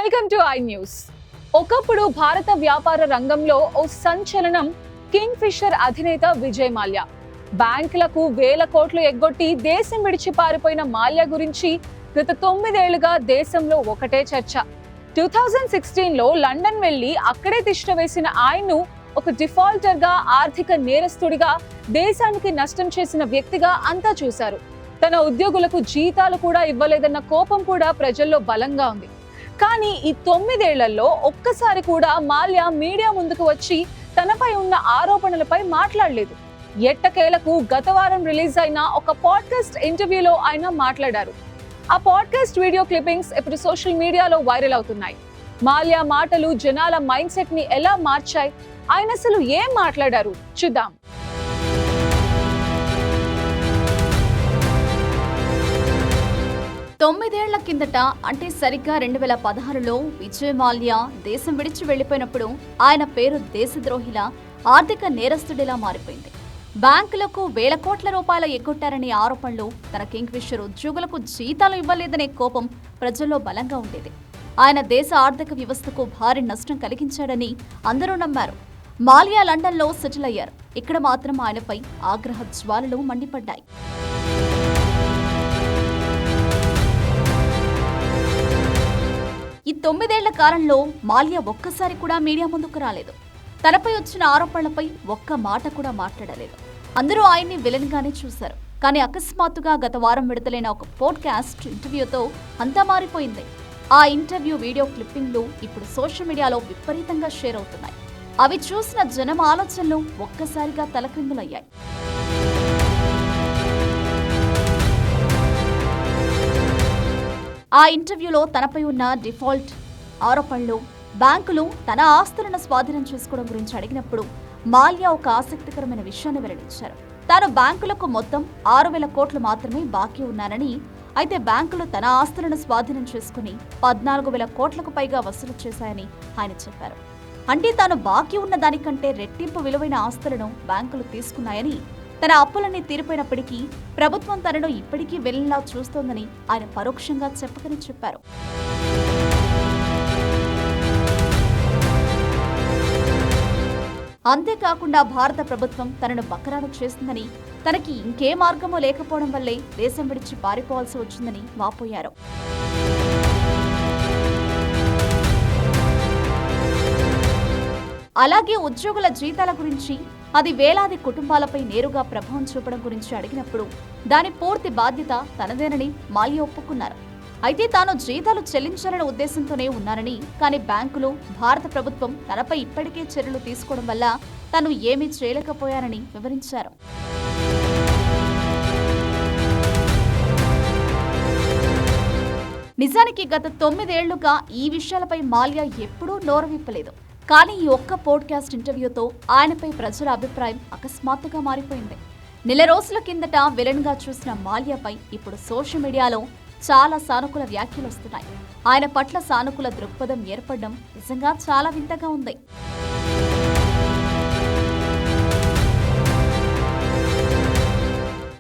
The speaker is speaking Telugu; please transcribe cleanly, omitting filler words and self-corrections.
Welcome to I news. ఒకప్పుడు భారత వ్యాపార రంగంలో ఓ సంచలనం కింగ్ ఫిషర్ అధినేత విజయ్ మాల్యా. బ్యాంకులకు వేల కోట్లు ఎగ్గొట్టి దేశం విడిచి పారిపోయిన మాల్యా గురించి గత 9 ఏళ్లుగా దేశంలో ఒకటే చర్చ. 2016లో లండన్ వెళ్లి అక్కడే తిష్ట వేసిన ఆయన్ను ఒక డిఫాల్టర్ గా, ఆర్థిక నేరస్తుడిగా, దేశానికి నష్టం చేసిన వ్యక్తిగా అంతా చూశారు. తన ఉద్యోగులకు జీతాలు కూడా ఇవ్వలేదన్న కోపం కూడా ప్రజల్లో బలంగా ఉంది. కానీ ఈ 9 ఏళ్లలో ఒక్కసారి కూడా మాల్యా మీడియా ముందుకు వచ్చి తనపై ఉన్న ఆరోపణలపై మాట్లాడలేదు. ఎట్టకేలకు గత వారం రిలీజ్ అయిన ఒక పాడ్కాస్ట్ ఇంటర్వ్యూలో ఆయన మాట్లాడారు. ఆ పాడ్కాస్ట్ వీడియో క్లిప్పింగ్స్ ఇప్పుడు సోషల్ మీడియాలో వైరల్ అవుతున్నాయి. మాల్యా మాటలు జనాల మైండ్ సెట్ ని ఎలా మార్చాయి, ఆయన అసలు ఏం మాట్లాడారు చూద్దాం. తొమ్మిదేళ్ల కిందట అంటే సరిగ్గా 2016లో విజయ్ మాల్యా దేశం విడిచి వెళ్లిపోయినప్పుడు ఆయన పేరు దేశద్రోహిలా, ఆర్థిక నేరస్తుడిలా మారిపోయింది. బ్యాంకులకు వేల కోట్ల రూపాయలు ఎగ్గొట్టారనే ఆరోపణలు, తన కింగ్ ఫిషర్ ఉద్యోగులకు జీతాలు ఇవ్వలేదనే కోపం ప్రజల్లో బలంగా ఉండేది. ఆయన దేశ ఆర్థిక వ్యవస్థకు భారీ నష్టం కలిగించాడని అందరూ నమ్మారు. మాల్యా లండన్లో సెటిల్ అయ్యారు. ఇక్కడ మాత్రం ఆయనపై ఆగ్రహ జ్వాలలు మండిపడ్డాయి. ఈ 9 ఏళ్ల కాలంలో మాల్యా ఒక్కసారి కూడా మీడియా ముందుకు రాలేదు. తనపై వచ్చిన ఆరోపణలపై ఒక్క మాట కూడా మాట్లాడలేదు. అందరూ ఆయన్ని విలన్ గానే చూశారు. కానీ అకస్మాత్తుగా గత వారం విడుదలైన ఒక పాడ్కాస్ట్ ఇంటర్వ్యూతో అంతా మారిపోయింది. ఆ ఇంటర్వ్యూ వీడియో క్లిప్పింగ్లు ఇప్పుడు సోషల్ మీడియాలో విపరీతంగా షేర్ అవుతున్నాయి. అవి చూసిన జనం ఆలోచనలు ఒక్కసారిగా తలక్రిందులయ్యాయి. ఆ ఇంటర్వ్యూలో తనపై ఉన్న డిఫాల్ట్ ఆరోపణలు, బ్యాంకులు తన ఆస్తులను స్వాధీనం చేసుకోవడం గురించి అడిగినప్పుడు మాల్యా ఒక ఆసక్తికరమైన విషయాన్ని వెల్లడించారు. తాను బ్యాంకులకు మొత్తం 6,000 కోట్లు మాత్రమే బాకీ ఉన్నానని, అయితే బ్యాంకులు తన ఆస్తులను స్వాధీనం చేసుకుని 14,000 కోట్లకు పైగా వసూలు చేశాయని ఆయన చెప్పారు. అంటే తాను బాకీ ఉన్న దానికంటే రెట్టింపు విలువైన ఆస్తులను బ్యాంకులు తీసుకున్నాయని, తన అప్పులన్నీ తీరిపోయినప్పటికీ ప్రభుత్వం తనను ఇప్పటికీ విలన్లా చూస్తోందని ఆయన పరోక్షంగా చెప్పకని చెప్పారు. అంతేకాకుండా భారత ప్రభుత్వం తనను బకరాలు చేస్తుందని, తనకి ఇంకే మార్గమో లేకపోవడం వల్లే దేశం విడిచి పారిపోవాల్సి వచ్చిందని వాపోయారు. అలాగే ఉద్యోగుల జీతాల గురించి, అది వేలాది కుటుంబాలపై నేరుగా ప్రభావం చూపడం గురించి అడిగినప్పుడు దాని పూర్తి బాధ్యత తనదేనని మాల్యా ఒప్పుకున్నారు. అయితే తాను జీతాలు చెల్లించాలనే ఉద్దేశంతోనే ఉన్నానని, కానీ బ్యాంకులు, భారత ప్రభుత్వం తనపై ఇప్పటికే చర్యలు తీసుకోవడం వల్ల తాను ఏమీ చేయలేకపోయానని వివరించారు. నిజానికి గత 9 ఏళ్లుగా ఈ విషయాలపై మాల్యా ఎప్పుడూ నోరు విప్పలేదు. కానీ ఈ ఒక్క పాడ్కాస్ట్ ఇంటర్వ్యూతో ఆయనపై ప్రజల అభిప్రాయం అకస్మాత్తుగా మారిపోయింది. నెల రోజుల కిందట విలన్ గా చూసిన మాల్యాపై ఇప్పుడు సోషల్ మీడియాలో చాలా సానుకూల వ్యాఖ్యలు వస్తున్నాయి. ఆయన పట్ల సానుకూల దృక్పథం ఏర్పడడం నిజంగా చాలా వింతగా ఉంది.